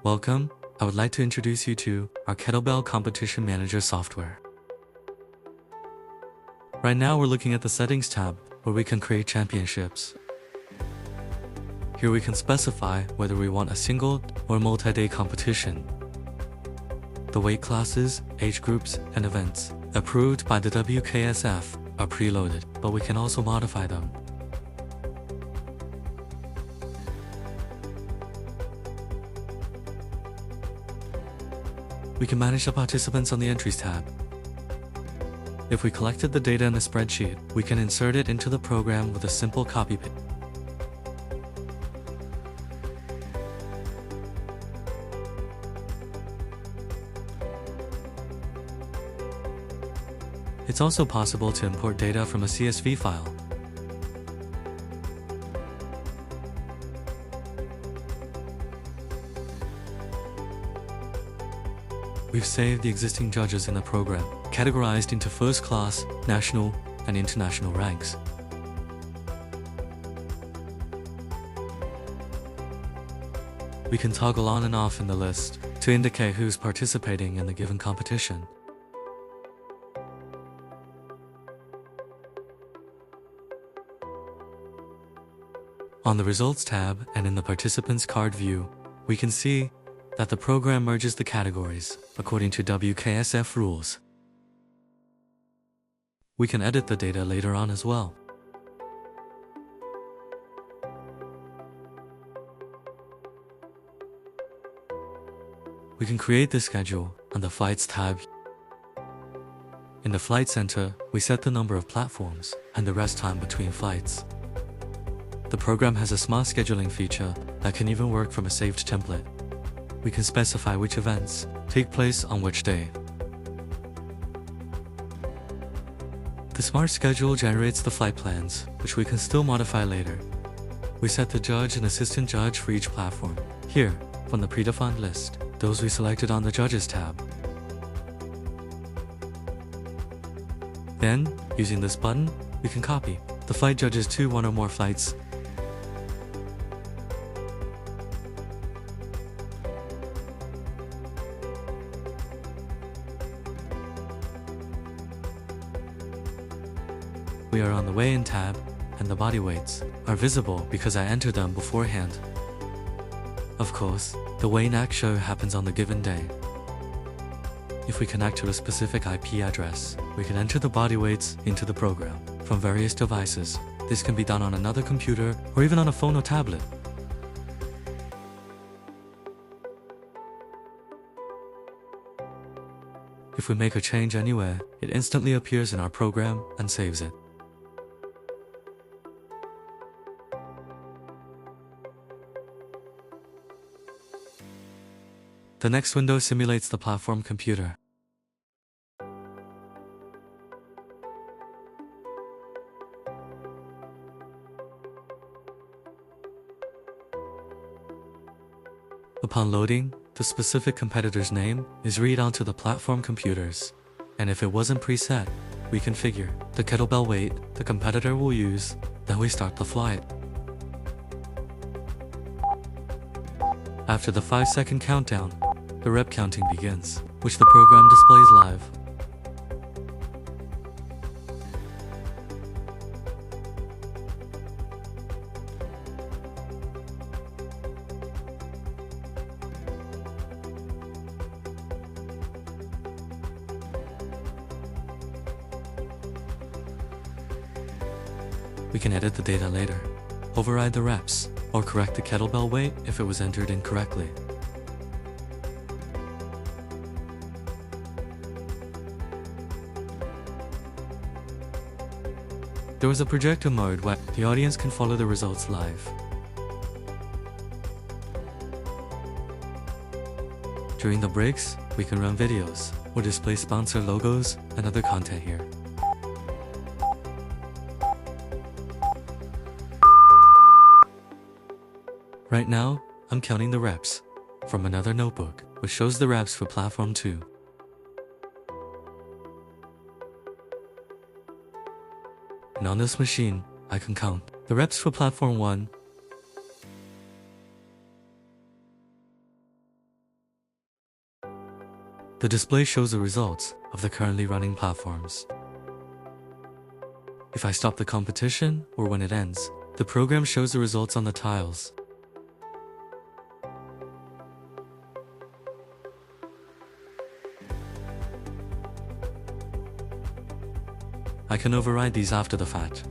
Welcome, I would like to introduce you to our Kettlebell Competition Manager software. Right now we're looking at the Settings tab, where we can create championships. Here we can specify whether we want a single or multi-day competition. The weight classes, age groups, and events approved by the WKSF are preloaded, but we can also modify them. We can manage the participants on the Entries tab. If we collected the data in a spreadsheet, we can insert it into the program with a simple copy-paste. It's also possible to import data from a CSV file. We've saved the existing judges in the program, categorized into first class, national, and international ranks. We can toggle on and off in the list to indicate who's participating in the given competition. On the Results tab and in the Participants card view, we can see that the program merges the categories according to WKSF rules. We can edit the data later on as well. We can create the schedule on the Flights tab. In the Flight Center, we set the number of platforms and the rest time between flights. The program has a smart scheduling feature that can even work from a saved template. We can specify which events take place on which day. The smart schedule generates the flight plans, which we can still modify later. We set the judge and assistant judge for each platform. Here, from the predefined list, those we selected on the Judges tab. Then, using this button, we can copy the flight judges to one or more flights. We are on the Weigh-In tab, and the body weights are visible because I entered them beforehand. Of course, the weigh-in show happens on the given day. If we connect to a specific IP address, we can enter the body weights into the program from various devices. This can be done on another computer or even on a phone or tablet. If we make a change anywhere, it instantly appears in our program and saves it. The next window simulates the platform computer. Upon loading, the specific competitor's name is read onto the platform computers, and if it wasn't preset, we configure the kettlebell weight the competitor will use, then we start the flight. After the 5-second countdown, the rep counting begins, which the program displays live. We can edit the data later, override the reps, or correct the kettlebell weight if it was entered incorrectly. There is a projector mode where the audience can follow the results live. During the breaks, we can run videos or display sponsor logos and other content here. Right now, I'm counting the reps from another notebook, which shows the reps for Platform 2. And on this machine, I can count the reps for Platform 1, The display shows the results of the currently running platforms. If I stop the competition, or when it ends, the program shows the results on the tiles. I can override these after the fact.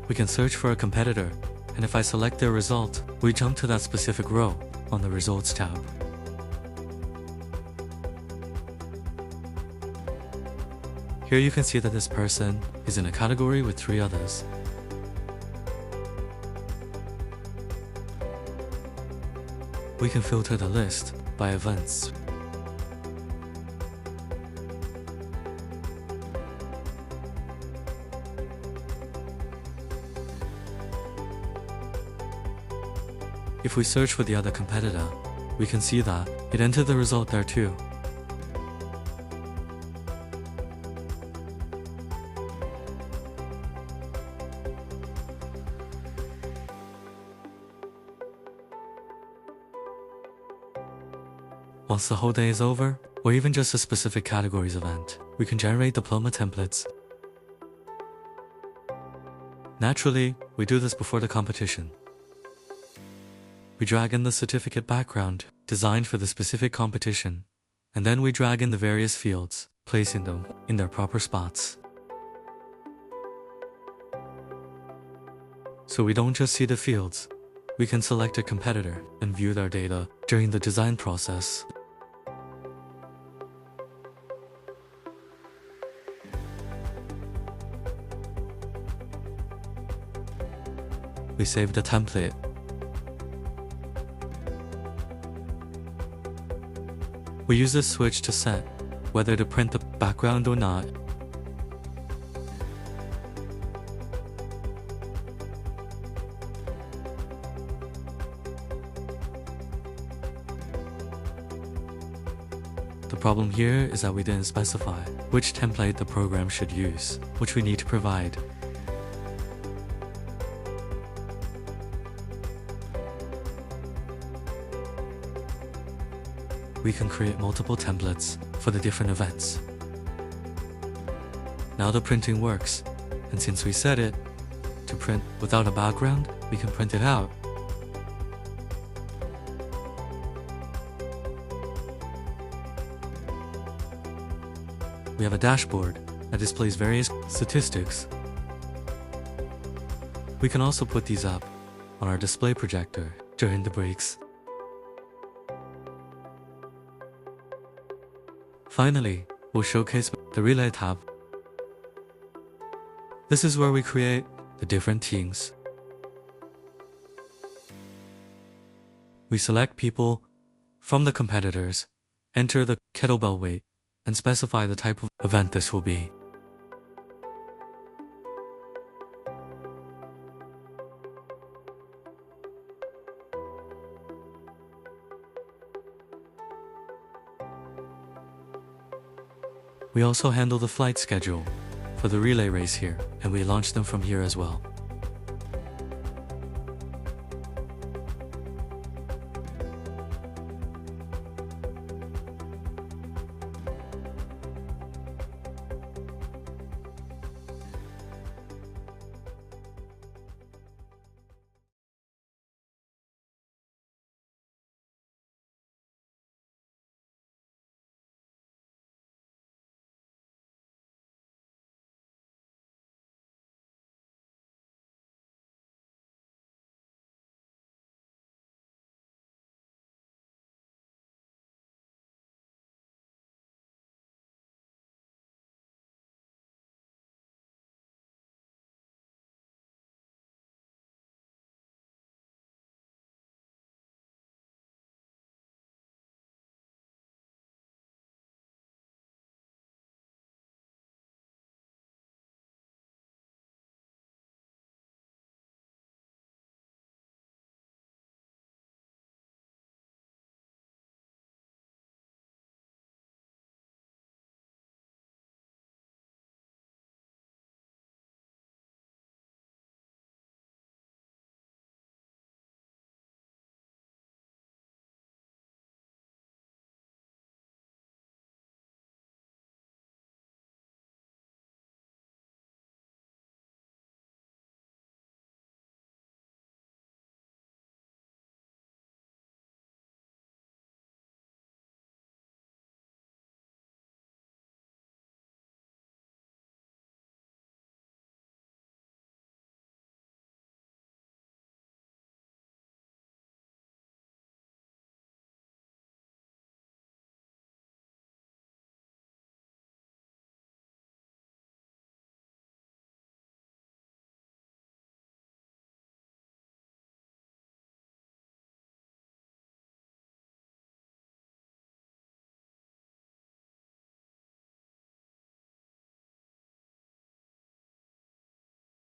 We can search for a competitor, and if I select their result, we jump to that specific row on the Results tab. Here you can see that this person is in a category with 3 others. We can filter the list by events. If we search for the other competitor, we can see that it entered the result there too. Once the whole day is over, or even just a specific categories event, we can generate diploma templates. Naturally, we do this before the competition. We drag in the certificate background designed for the specific competition, and then we drag in the various fields, placing them in their proper spots. So we don't just see the fields, we can select a competitor and view their data during the design process. We save the template. We use this switch to set whether to print the background or not. The problem here is that we didn't specify which template the program should use, which we need to provide. We can create multiple templates for the different events. Now the printing works, and since we set it to print without a background, we can print it out. We have a dashboard that displays various statistics. We can also put these up on our display projector during the breaks. Finally, we'll showcase the Relay tab. This is where we create the different teams. We select people from the competitors, enter the kettlebell weight, and specify the type of event this will be. We also handle the flight schedule for the relay race here, and we launch them from here as well.